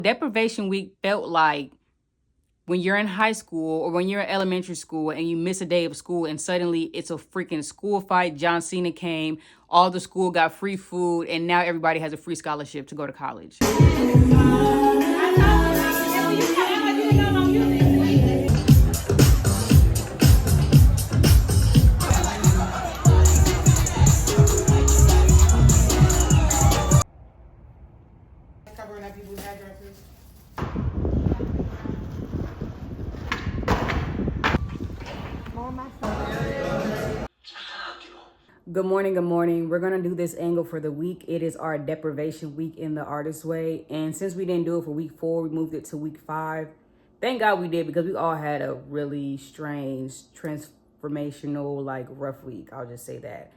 Deprivation week felt like when you're in high school or when you're in elementary school and you miss a day of school and suddenly it's a freaking school fight. John Cena came, all the school got free food, and now everybody has a free scholarship to go to college. Covering up people's addresses. Good morning, good morning. We're gonna do this angle for the week. It is our deprivation week in the artist way. And since we didn't do it for week 4, we moved it to week 5. Thank God we did, because we all had a really strange, transformational, like rough week. I'll just say that.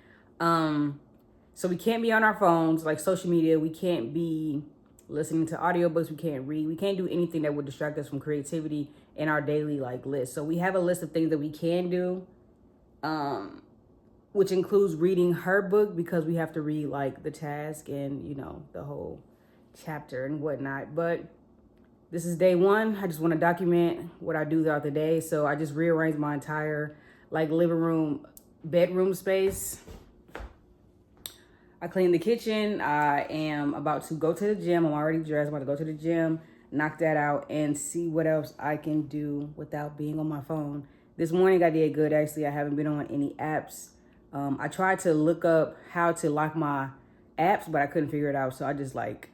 So we can't be on our phones, like social media. We can't be listening to audiobooks. We can't read. We can't do anything that would distract us from creativity in our daily like list. So we have a list of things that we can do, which includes reading her book, because we have to read like the task and, you know, the whole chapter and whatnot. But this is day 1. I just want to document what I do throughout the day. So I just rearranged my entire like living room, bedroom space. I cleaned the kitchen. I am about to go to the gym. I'm already dressed. I'm about to go to the gym, knock that out, and see what else I can do without being on my phone. This morning I did good, actually. I haven't been on any apps. I tried to look up how to lock my apps, but I couldn't figure it out. So I just like,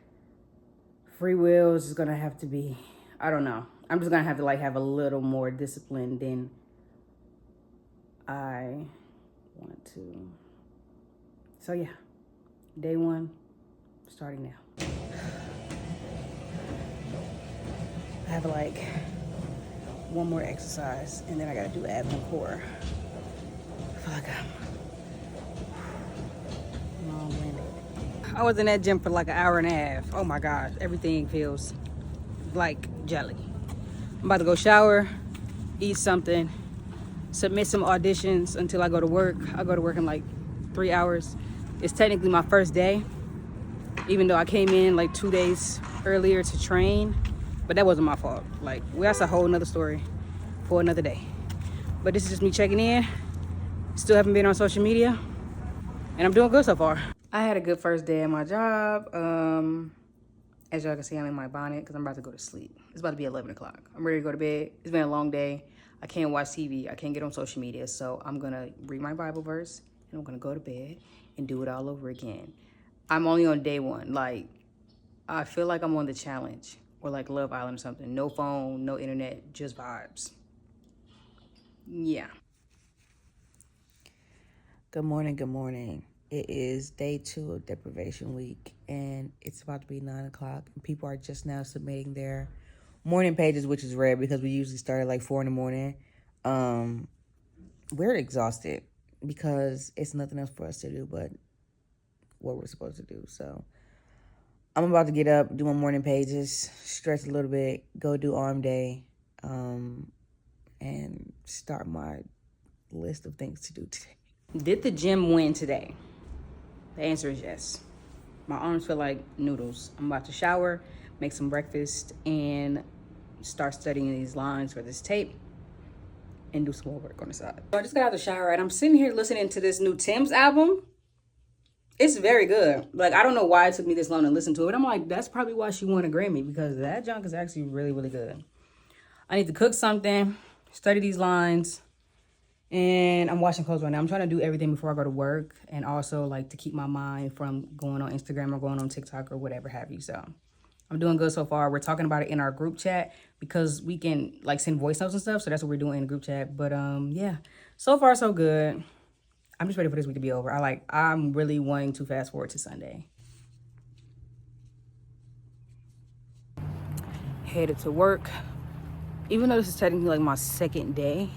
free will is gonna have to be, I don't know. I'm just gonna have to like have a little more discipline than I want to. So yeah, day 1, starting now. I have like one more exercise and then I gotta do abs and core. I feel like I'm long-winded. I was in that gym for like an hour and a half. Oh my gosh, everything feels like jelly. I'm about to go shower, eat something, submit some auditions until I go to work. I go to work in like 3 hours. It's technically my first day, even though I came in like 2 days earlier to train, but that wasn't my fault. Like, well, that's a whole nother story for another day. But this is just me checking in. Still haven't been on social media, and I'm doing good so far. I had a good first day at my job. As y'all can see, I'm in my bonnet because I'm about to go to sleep. It's about to be 11 o'clock. I'm ready to go to bed. It's been a long day. I can't watch TV. I can't get on social media. So I'm going to read my Bible verse, and I'm going to go to bed and do it all over again. I'm only on day 1. Like, I feel like I'm on the challenge or like Love Island or something. No phone, no internet, just vibes. Yeah. Good morning, good morning. It is day 2 of deprivation week, and it's about to be 9 o'clock, and people are just now submitting their morning pages, which is rare because we usually start at like 4 in the morning. We're exhausted because it's nothing else for us to do but what we're supposed to do. So I'm about to get up, do my morning pages, stretch a little bit, go do arm day, and start my list of things to do today. Did the gym win today? The answer is yes. My arms feel like noodles. I'm about to shower, make some breakfast, and start studying these lines for this tape and do some more work on the side. So I just got out of the shower and I'm sitting here listening to this new Tim's album. It's very good. Like, I don't know why it took me this long to listen to it. I'm like, that's probably why she won a Grammy, because that junk is actually really, really good. I need to cook something, study these lines, and I'm washing clothes right now. I'm trying to do everything before I go to work, and also like to keep my mind from going on Instagram or going on TikTok or whatever have you. So I'm doing good so far. We're talking about it in our group chat because we can like send voice notes and stuff. So that's what we're doing in the group chat. But yeah, so far so good. I'm just ready for this week to be over. I'm really wanting to fast forward to Sunday. Headed to work. Even though this is technically like my second day,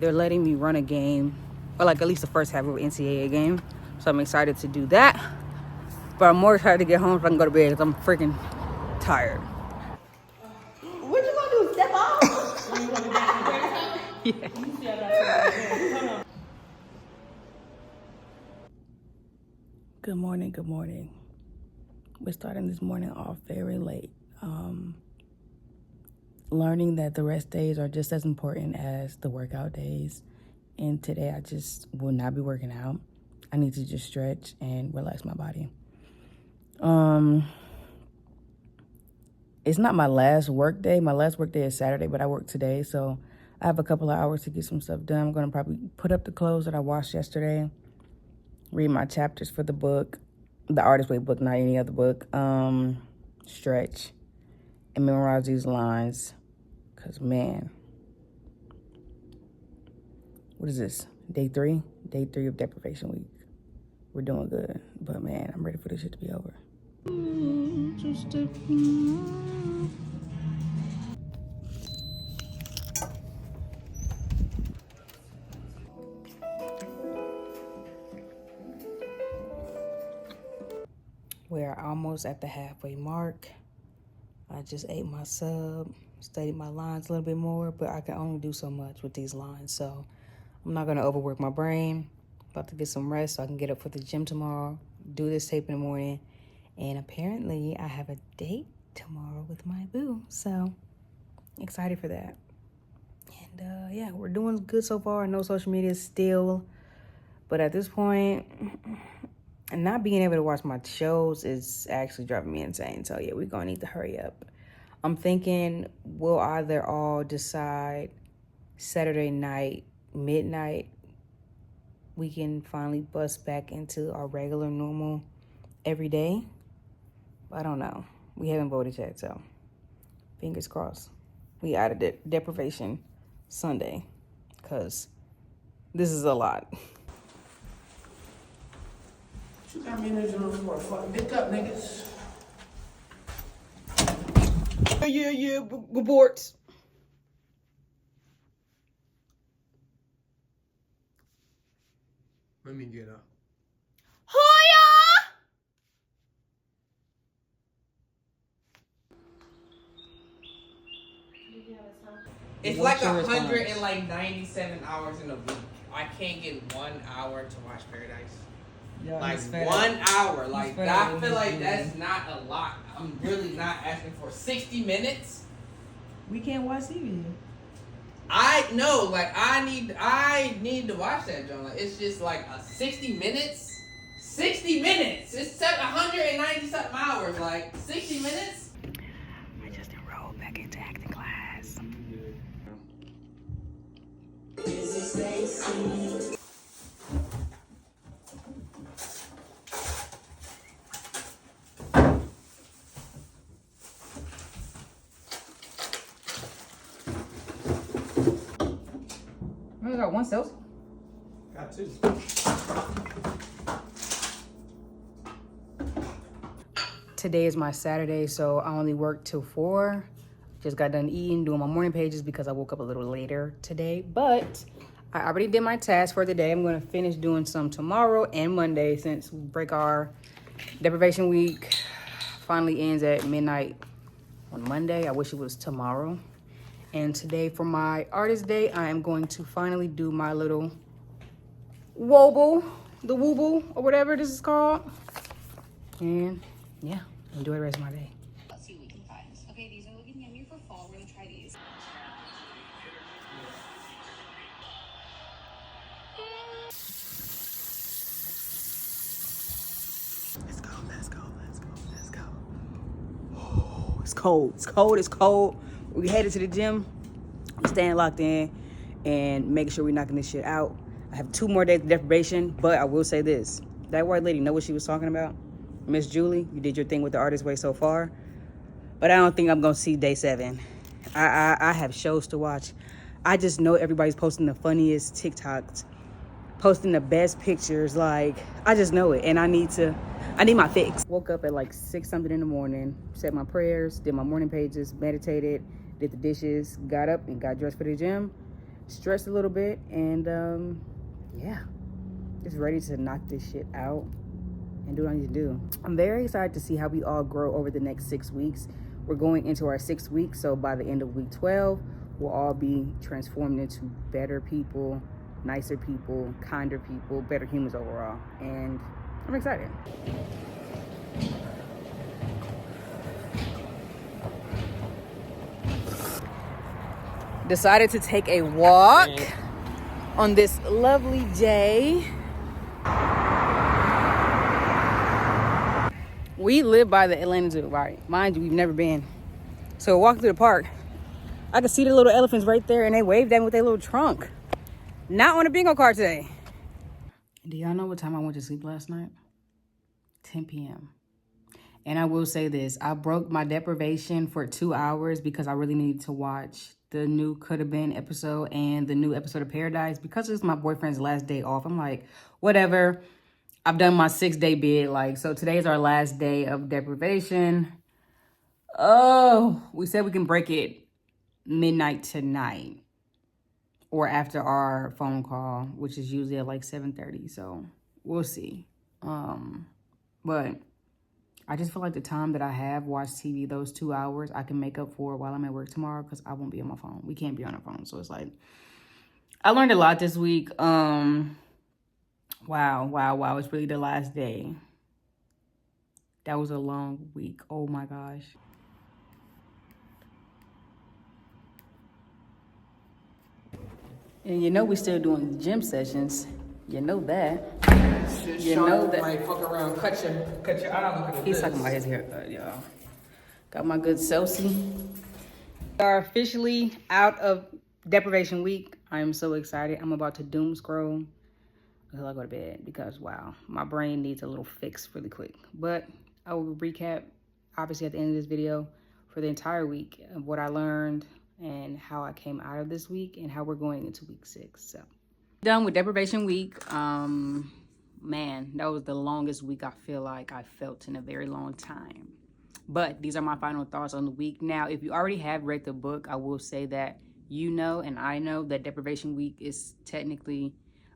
they're letting me run a game, or like at least the first half of an NCAA game. So I'm excited to do that. But I'm more excited to get home so I can go to bed because I'm freaking tired. What you gonna do? Step off? Yeah. Good morning, good morning. We're starting this morning off very late. learning that the rest days are just as important as the workout days. And today I just will not be working out. I need to just stretch and relax my body. It's not my last work day. My last work day is Saturday, but I work today, so I have a couple of hours to get some stuff done. I'm gonna probably put up the clothes that I washed yesterday, read my chapters for the book, the Artist Way book, not any other book, stretch, and memorize these lines, because man, what is this, day 3? Day 3 of Deprivation Week. We're doing good, but man, I'm ready for this shit to be over. We're almost at the halfway mark. I just ate my sub, studied my lines a little bit more, but I can only do so much with these lines, so I'm not gonna overwork my brain. About to get some rest so I can get up for the gym tomorrow, do this tape in the morning, and apparently I have a date tomorrow with my boo, so excited for that. And yeah, we're doing good so far. No social media still, but at this point, and not being able to watch my shows is actually driving me insane. So yeah, we're gonna need to hurry up. I'm thinking we'll either all decide Saturday night, midnight, we can finally bust back into our regular, normal, every day. I don't know. We haven't voted yet, so fingers crossed. We out of deprivation Sunday, because this is a lot. You got me in this room for a fucking pick up, niggas. Yeah, aborts. Let me get up. It's like 197 hours in a week. I can't get 1 hour to watch Paradise. Yeah, like 1 hour. Like I feel like that's not a lot. I'm really not asking for 60 minutes. We can't watch TV. I know, like I need to watch that, John. Like it's just like a 60 minutes. 60 minutes. It's 190 something hours. Like 60 minutes. I just enrolled back into acting class. We only got one sales. Got 2. Today is my Saturday, so I only worked till 4. Just got done eating, doing my morning pages because I woke up a little later today. But I already did my task for the day. I'm gonna finish doing some tomorrow and Monday since our deprivation week finally ends at midnight on Monday. I wish it was tomorrow. And today for my artist day, I am going to finally do my little wobble, the wooble, or whatever this is called. And yeah, enjoy the rest of my day. Let's see what we can find. Okay, these are looking yummy for fall. We're gonna try these. Let's go, let's go, let's go, let's go. Oh, it's cold, it's cold, it's cold. We headed to the gym. I'm staying locked in and making sure we're knocking this shit out. I have 2 more days of deprivation, but I will say this. That white lady know what she was talking about? Miss Julie, you did your thing with the Artist Way so far, but I don't think I'm gonna see day 7. I have shows to watch. I just know everybody's posting the funniest TikToks, posting the best pictures. Like, I just know it, and I need my fix. Woke up at like 6 something in the morning, said my prayers, did my morning pages, meditated, did the dishes, got up and got dressed for the gym, stretched a little bit, and yeah, just ready to knock this shit out and do what I need to do. I'm very excited to see how we all grow over the next 6 weeks. We're going into our 6th week, so by the end of week 12, we'll all be transformed into better people, nicer people, kinder people, better humans overall. And I'm excited. Decided to take a walk on this lovely day. We live by the Atlanta Zoo, right? Mind you, we've never been. So walking through the park, I could see the little elephants right there, and they waved at me with their little trunk. Not on a bingo card today. Do y'all know what time I went to sleep last night? 10 p.m. And I will say this, I broke my deprivation for 2 hours because I really needed to watch the new Could Have Been episode and the new episode of Paradise. Because it's my boyfriend's last day off, I'm like, whatever. I've done my 6-day bid. Like, so today's our last day of deprivation. Oh, we said we can break it midnight tonight or after our phone call, which is usually at like 7:30. So we'll see. But I just feel like the time that I have watched TV, those 2 hours, I can make up for while I'm at work tomorrow because I won't be on my phone. We can't be on our phone. So it's like, I learned a lot this week. Wow. It's really the last day. That was a long week. Oh my gosh. And you know we still doing gym sessions. You know that. You know that. Like, fuck around, cut your eye. Look at He's talking about his haircut, y'all. Got my good Celsi. We are officially out of deprivation week. I am so excited. I'm about to doom scroll until I go to bed because, wow, my brain needs a little fix really quick. But I will recap, obviously, at the end of this video for the entire week of what I learned and how I came out of this week and how we're going into week 6. So, done with deprivation week. Man, that was the longest week I feel like I felt in a very long time. But these are my final thoughts on the week. Now, if you already have read the book, I will say that you know and I know that deprivation week is technically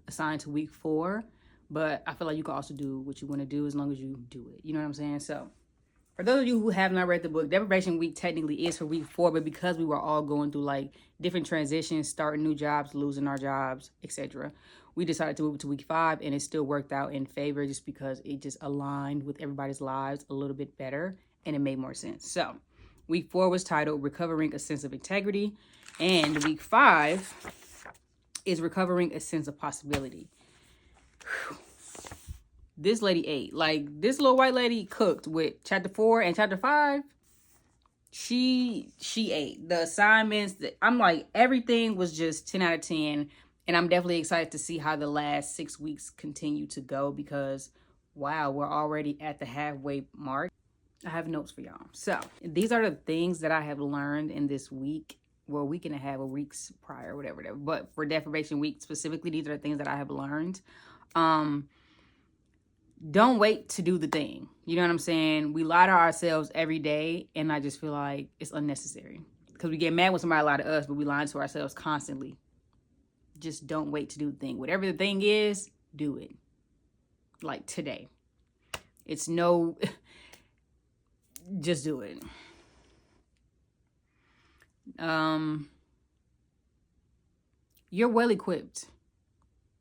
assigned to week 4. But I feel like you can also do what you want to do as long as you do it. You know what I'm saying? So, for those of you who have not read the book, deprivation week technically is for week 4. But because we were all going through like different transitions, starting new jobs, losing our jobs, etc., we decided to move to week 5, and it still worked out in favor just because it just aligned with everybody's lives a little bit better and it made more sense. So week 4 was titled Recovering a Sense of Integrity, and week 5 is Recovering a Sense of Possibility. Whew. This lady ate. Like, this little white lady cooked with chapter 4 and chapter 5. She ate. The assignments, I'm like, everything was just 10 out of 10. And I'm definitely excited to see how the last 6 weeks continue to go because, wow, we're already at the halfway mark. I have notes for y'all. So these are the things that I have learned in this week. Well, week and a half or weeks prior, whatever. But for deprivation week specifically, these are the things that I have learned. Don't wait to do the thing. You know what I'm saying? We lie to ourselves every day, and I just feel like it's unnecessary. Because we get mad when somebody lie to us, but we lie to ourselves constantly. Just don't wait to do the thing. Whatever the thing is, do it. Like today. It's no... just do it. You're well equipped.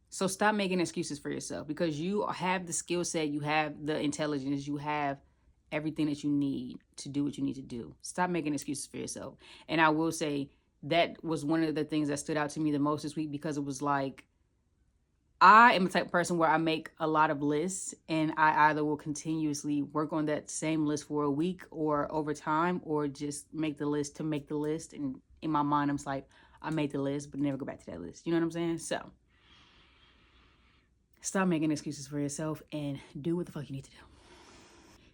So stop making excuses for yourself because you have the skill set, you have the intelligence, you have everything that you need to do what you need to do. Stop making excuses for yourself. And I will say that was one of the things that stood out to me the most this week because it was like, I am the type of person where I make a lot of lists and I either will continuously work on that same list for a week or over time or just make the list to make the list. And in my mind, I'm just like, I made the list, but never go back to that list. You know what I'm saying? So stop making excuses for yourself and do what the fuck you need to do.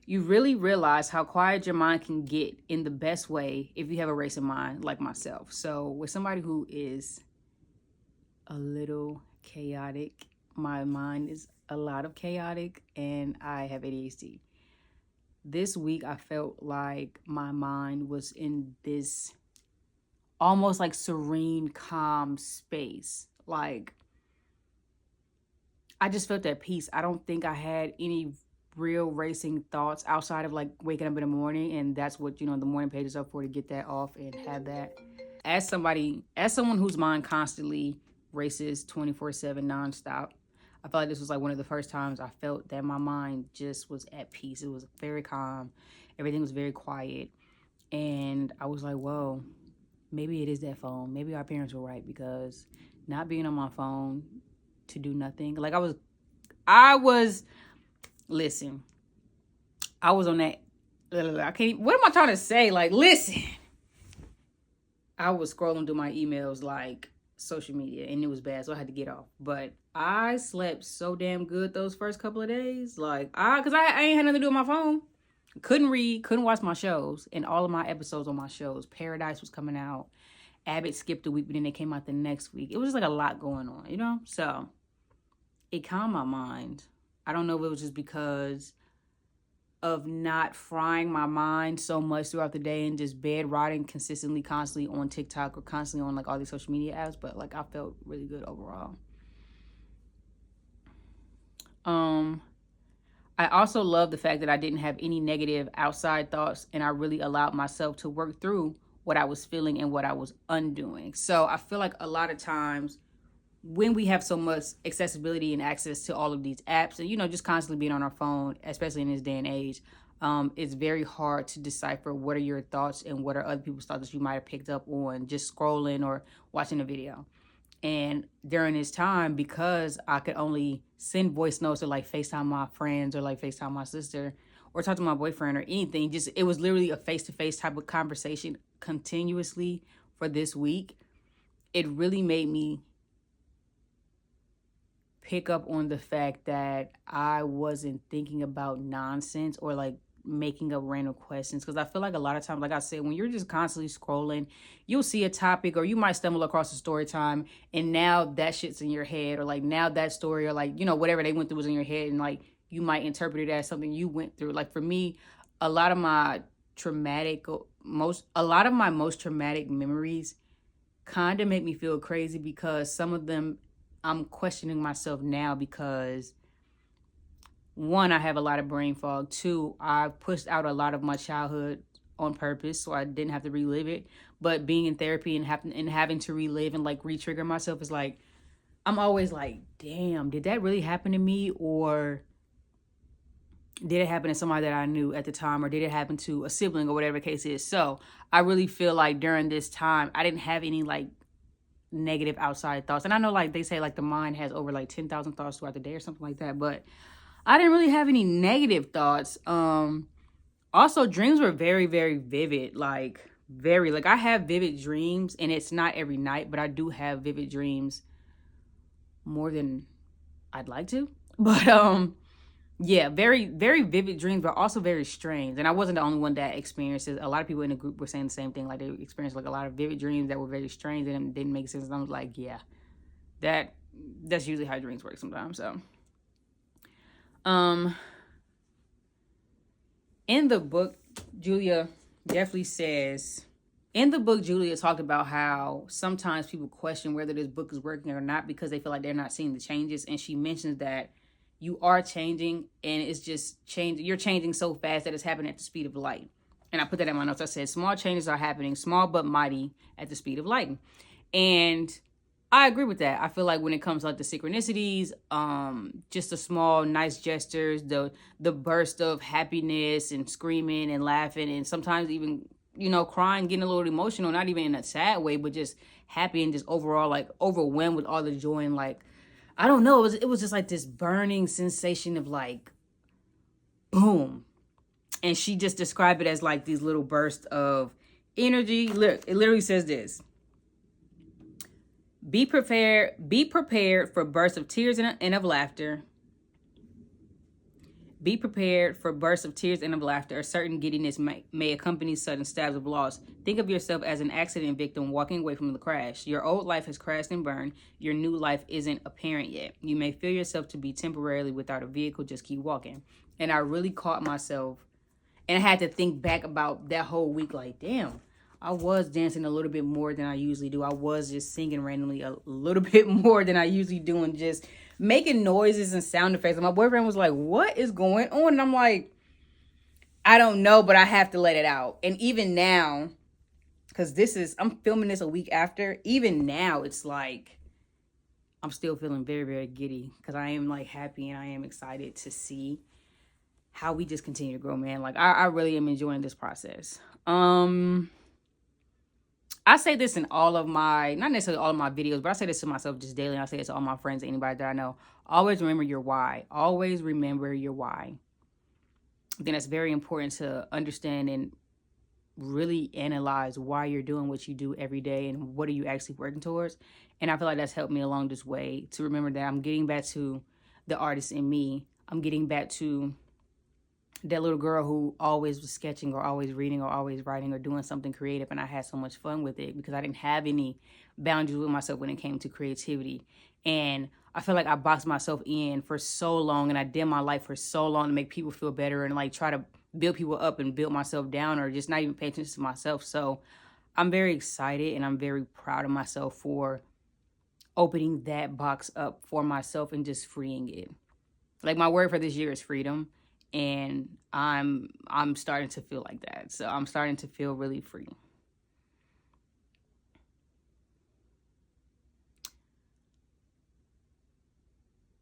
You really realize how quiet your mind can get in the best way if you have a racing mind like myself. So with somebody who is a little chaotic, my mind is a lot of chaotic, and I have ADHD. This week, I felt like my mind was in this almost like serene, calm space. Like, I just felt at peace. I don't think I had any real racing thoughts outside of like waking up in the morning, and that's what, you know, the morning pages are for, to get that off and have that. As someone whose mind constantly races 24/7 nonstop, I felt like this was like one of the first times I felt that my mind just was at peace. It was very calm. Everything was very quiet. And I was like, whoa, maybe it is that phone. Maybe our parents were right, because not being on my phone to do nothing. Like listen, I was on that, I can't, what am I trying to say? Like, listen, I was scrolling through my emails, like social media, and it was bad, so I had to get off. But I slept so damn good those first couple of days. Like, cause I ain't had nothing to do with my phone. Couldn't read, couldn't watch my shows, and all of my episodes on my shows. Paradise was coming out. Abbott skipped a week, but then they came out the next week. It was just like a lot going on, you know? So it calmed my mind. I don't know if it was just because of not frying my mind so much throughout the day and just bed rotting consistently, constantly on TikTok or constantly on like all these social media apps, but like I felt really good overall. I also love the fact that I didn't have any negative outside thoughts, and I really allowed myself to work through what I was feeling and what I was undoing. So I feel like a lot of times when we have so much accessibility and access to all of these apps, and, you know, just constantly being on our phone, especially in this day and age, it's very hard to decipher what are your thoughts and what are other people's thoughts that you might have picked up on just scrolling or watching a video. And during this time, because I could only send voice notes or like FaceTime my friends or like FaceTime my sister or talk to my boyfriend or anything, just it was literally a face-to-face type of conversation continuously for this week. It really made me pick up on the fact that I wasn't thinking about nonsense or like making up random questions, because I feel like a lot of times, like I said, when you're just constantly scrolling, you'll see a topic or you might stumble across a story time, and now that shit's in your head, or like now that story, or like, you know, whatever they went through was in your head, and like you might interpret it as something you went through. Like for me, a lot of my most traumatic memories kind of make me feel crazy, because some of them I'm questioning myself now, because one, I have a lot of brain fog. Two, I've pushed out a lot of my childhood on purpose so I didn't have to relive it. But being in therapy and having to relive and like re-trigger myself is like, I'm always like, damn, did that really happen to me? Or did it happen to somebody that I knew at the time? Or did it happen to a sibling, or whatever the case is? So I really feel like during this time, I didn't have any like negative outside thoughts. And I know like they say like the mind has over like 10,000 thoughts throughout the day or something like that, but I didn't really have any negative thoughts. Also, dreams were very, very vivid. Like I have vivid dreams, and it's not every night, but I do have vivid dreams more than I'd like to. But yeah, very, very vivid dreams, but also very strange. And I wasn't the only one that experienced it. A lot of people in the group were saying the same thing. Like they experienced like a lot of vivid dreams that were very strange and didn't make sense. And I was like, yeah, that's usually how dreams work sometimes. So in the book, Julia talked about how sometimes people question whether this book is working or not because they feel like they're not seeing the changes. And she mentions that you are changing, and it's just changing. You're changing so fast that it's happening at the speed of light. And I put that in my notes. I said, small changes are happening, small but mighty, at the speed of light. And I agree with that. I feel like when it comes to like the synchronicities, just the small, nice gestures, the burst of happiness and screaming and laughing, and sometimes even, you know, crying, getting a little emotional, not even in a sad way, but just happy and just overall like overwhelmed with all the joy, and like, I don't know, it was just like this burning sensation of like, boom. And she just described it as like these little bursts of energy. Look, it literally says this. Be prepared for bursts of tears and of laughter. Be prepared for bursts of tears and of laughter. A certain giddiness may accompany sudden stabs of loss. Think of yourself as an accident victim walking away from the crash. Your old life has crashed and burned. Your new life isn't apparent yet. You may feel yourself to be temporarily without a vehicle. Just keep walking. And I really caught myself, and I had to think back about that whole week. Like, damn, I was dancing a little bit more than I usually do. I was just singing randomly a little bit more than I usually do, and just making noises and sound effects. And my boyfriend was like, what is going on? And I'm like, I don't know, but I have to let it out. And even now, because I'm filming this a week after, even now it's like, I'm still feeling very, very giddy, because I am like happy and I am excited to see how we just continue to grow, man. Like I really am enjoying this process. I I say this in all of my, not necessarily all of my videos, but I say this to myself just daily. And I say it to all my friends, anybody that I know. Always remember your why. Always remember your why. I think that's very important to understand and really analyze why you're doing what you do every day and what are you actually working towards. And I feel like that's helped me along this way to remember that I'm getting back to the artist in me. I'm getting back to that little girl who always was sketching or always reading or always writing or doing something creative. And I had so much fun with it because I didn't have any boundaries with myself when it came to creativity. And I feel like I boxed myself in for so long and I did my life for so long to make people feel better and like try to build people up and build myself down or just not even pay attention to myself. So I'm very excited and I'm very proud of myself for opening that box up for myself and just freeing it. Like my word for this year is freedom. And I'm starting to feel like that. So I'm starting to feel really free.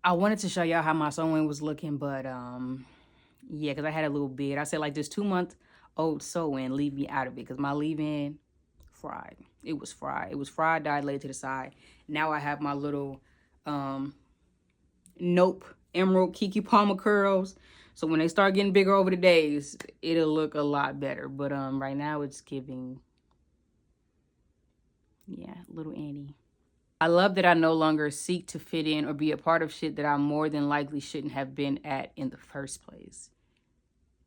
I wanted to show y'all how my sewing was looking, but yeah, because I had a little bit. I said like this 2-month-old sewing, leave me out of it because my leave-in fried. It was fried. It was fried, dyed, laid to the side. Now I have my little Nope Emerald Kiki Palmer curls. So when they start getting bigger over the days, it'll look a lot better. But right now it's giving, yeah, little Annie. I love that I no longer seek to fit in or be a part of shit that I more than likely shouldn't have been at in the first place.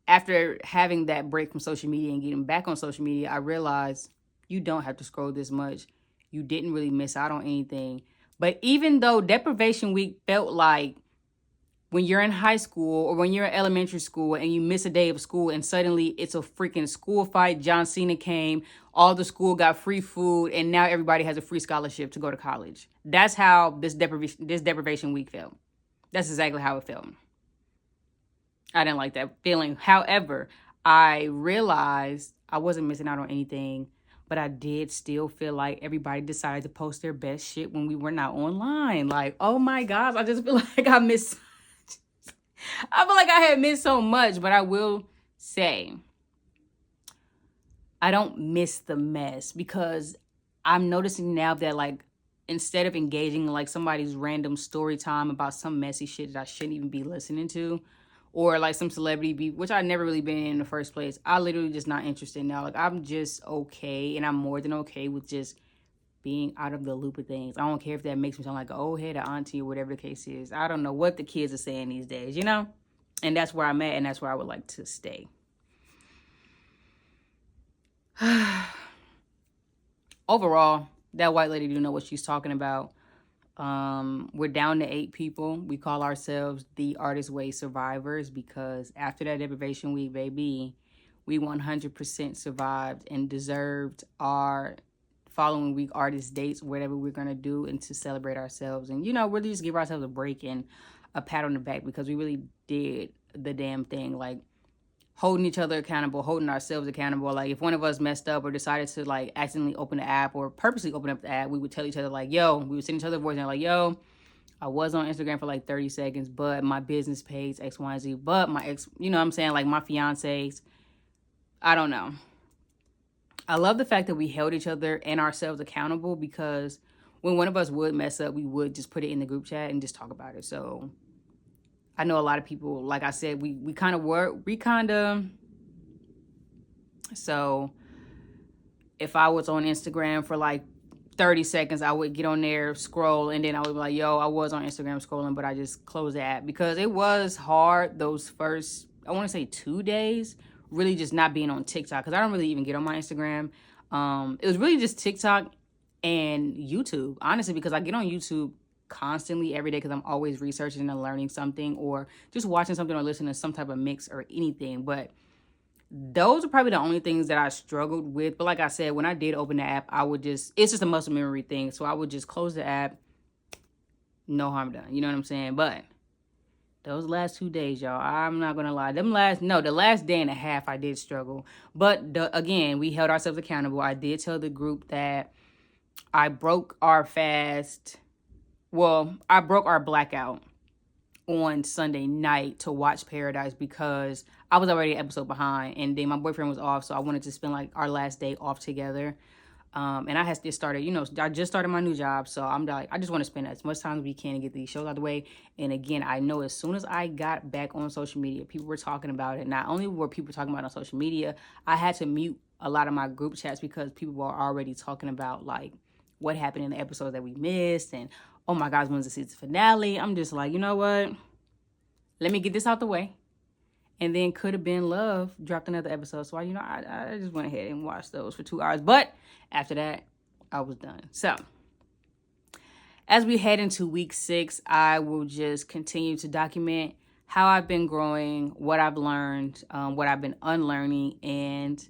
After having that break from social media and getting back on social media, I realized you don't have to scroll this much. You didn't really miss out on anything. But even though Deprivation Week felt like when you're in high school or when you're in elementary school and you miss a day of school and suddenly it's a freaking school fight. John Cena came, all the school got free food, and now everybody has a free scholarship to go to college. That's how this deprivation week felt. That's exactly how it felt. I didn't like that feeling. However, I realized I wasn't missing out on anything, but I did still feel like everybody decided to post their best shit when we were not online. Like, oh my gosh, I just feel like I missed I feel like I had missed so much, but I will say I don't miss the mess because I'm noticing now that like instead of engaging in like somebody's random story time about some messy shit that I shouldn't even be listening to or like some celebrity beef, which I never really been in the first place, I literally just not interested now. Like I'm just okay and I'm more than okay with just being out of the loop of things. I don't care if that makes me sound like an old head or auntie or whatever the case is. I don't know what the kids are saying these days, you know? And that's where I'm at and that's where I would like to stay. Overall, that white lady do know what she's talking about. We're down to 8 people. We call ourselves the Artist Way Survivors because after that deprivation week, baby, we 100% survived and deserved our following week artist dates, whatever we're going to do, and to celebrate ourselves. And, you know, really just give ourselves a break and a pat on the back because we really did the damn thing. Like, holding each other accountable, holding ourselves accountable. Like, if one of us messed up or decided to, like, accidentally open the app or purposely open up the app, we would tell each other, like, yo, we would send each other a voice and like, yo, I was on Instagram for, like, 30 seconds, but my business page, X, Y, and Z, but my ex, you know what I'm saying? Like, my fiancés, I don't know. I love the fact that we held each other and ourselves accountable because when one of us would mess up, we would just put it in the group chat and just talk about it. So I know a lot of people, like I said, we kind of, so if I was on Instagram for like 30 seconds, I would get on there, scroll, and then I would be like, yo, I was on Instagram scrolling, but I just closed the app because it was hard those first, I want to say 2 days, really just not being on TikTok because I don't really even get on my Instagram. It was really just TikTok and YouTube, honestly, because I get on YouTube constantly every day because I'm always researching and learning something or just watching something or listening to some type of mix or anything. But those are probably the only things that I struggled with. But like I said, when I did open the app, I would just, it's just a muscle memory thing. So I would just close the app, no harm done. You know what I'm saying? But those last 2 days, y'all, I'm not going to lie. The last day and a half, I did struggle. But again, we held ourselves accountable. I did tell the group that I broke our fast. Well, I broke our blackout on Sunday night to watch Paradise because I was already an episode behind. And then my boyfriend was off, so I wanted to spend like our last day off together. And I had just started, I just started my new job. So I'm like, I just want to spend as much time as we can to get these shows out of the way. And again, I know as soon as I got back on social media, people were talking about it. Not only were people talking about it on social media, I had to mute a lot of my group chats because people were already talking about like what happened in the episodes that we missed. And oh my gosh, when's the season finale? I'm just like, you know what? Let me get this out the way. And then Could Have Been Love dropped another episode. So, I just went ahead and watched those for 2 hours. But after that, I was done. So, as we head into week 6, I will just continue to document how I've been growing, what I've learned, what I've been unlearning. And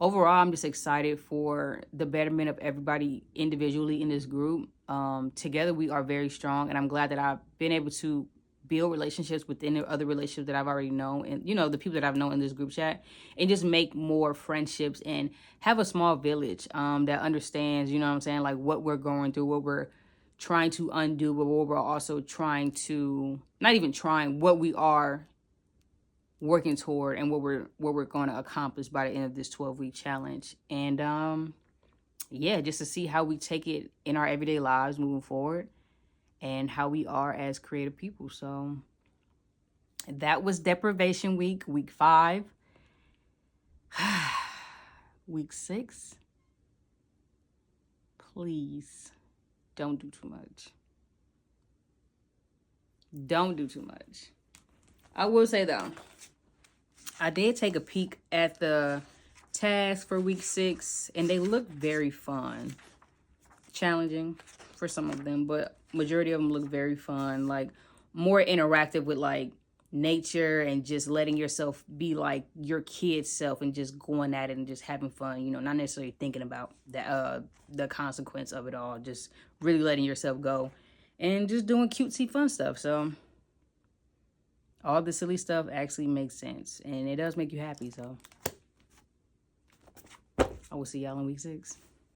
overall, I'm just excited for the betterment of everybody individually in this group. Together, we are very strong. And I'm glad that I've been able to build relationships within the other relationships that I've already known, and the people that I've known in this group chat, and just make more friendships and have a small village that understands, what I'm saying, like what we're going through, what we're trying to undo, but what we're also trying to, not even trying, what we are working toward, and what we're going to accomplish by the end of this 12-week challenge. And just to see how we take it in our everyday lives moving forward, and how we are as creative people. So that was Deprivation Week, week 5. Week 6. Please don't do too much. Don't do too much. I will say though, I did take a peek at the tasks for week 6, and they look very fun. Challenging for some of them, but majority of them look very fun, like more interactive with like nature and just letting yourself be like your kid self and just going at it and just having fun, not necessarily thinking about the consequence of it all, just really letting yourself go and just doing cutesy fun stuff. So all the silly stuff actually makes sense, and it does make you happy. So I will see y'all in week 6.